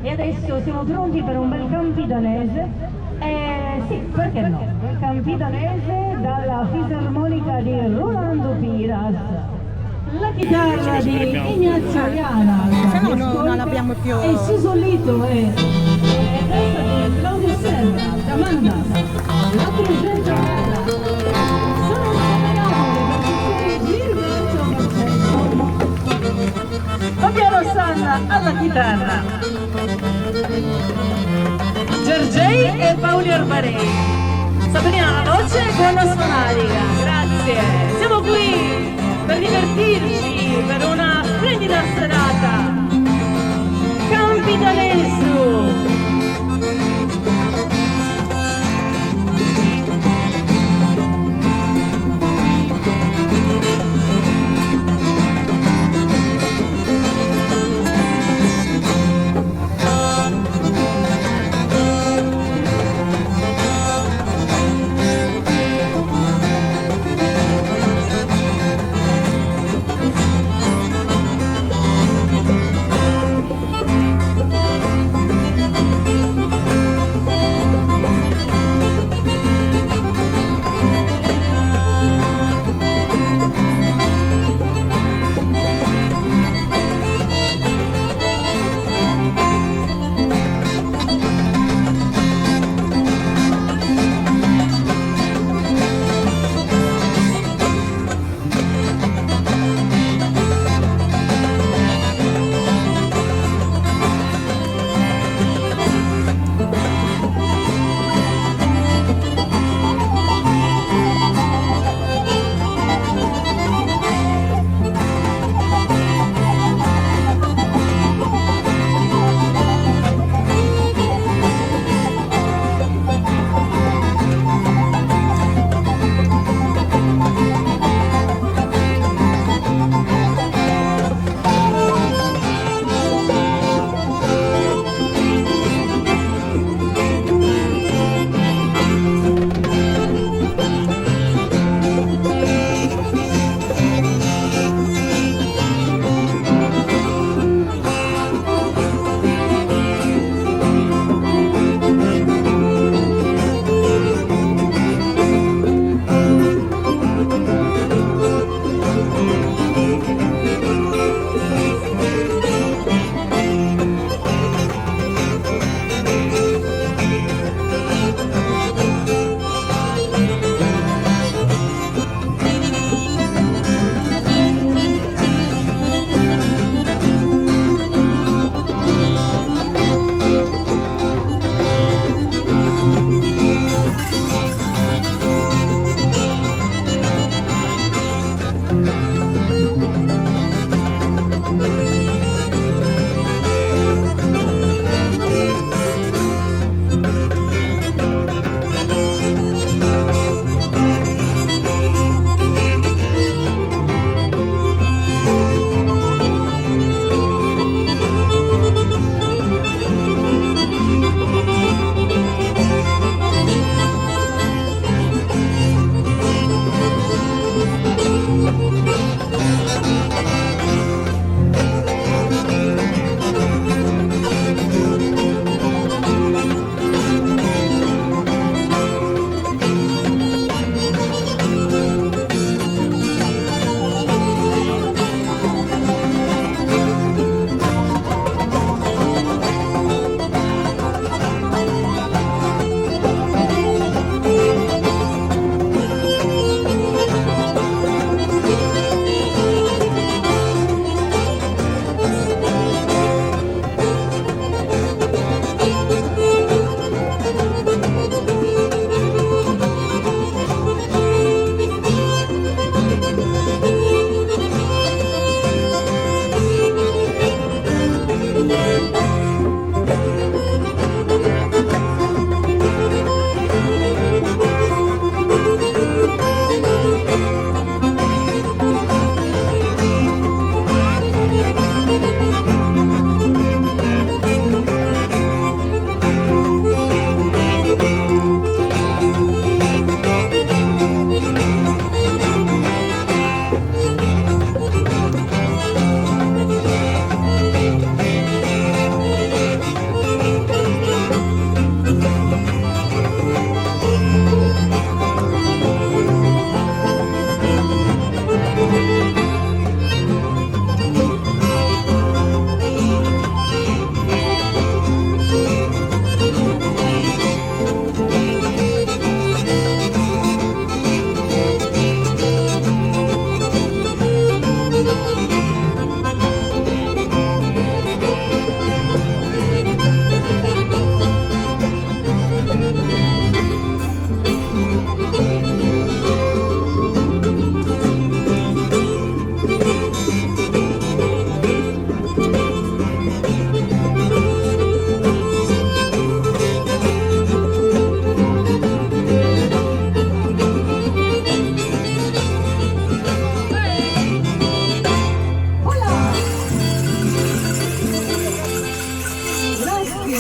E adesso siamo pronti per un bel campidanese, sì, perché no? Il campidanese dalla fisarmonica di Rolando Piras, la chitarra di Ignazio Iana, se no non l'abbiamo più. e il susolito è questa di Claudio Serra, da Manda, la trugetta bella, sono insegnabili per Gilberto Marcello, Fabiano Sanna alla chitarra, Giorgei e Paoli Arbarei, Sabrina alla voce e Buona Sonatica, grazie, siamo qui per divertirci, per una splendida serata, Campidanese.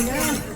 grazie.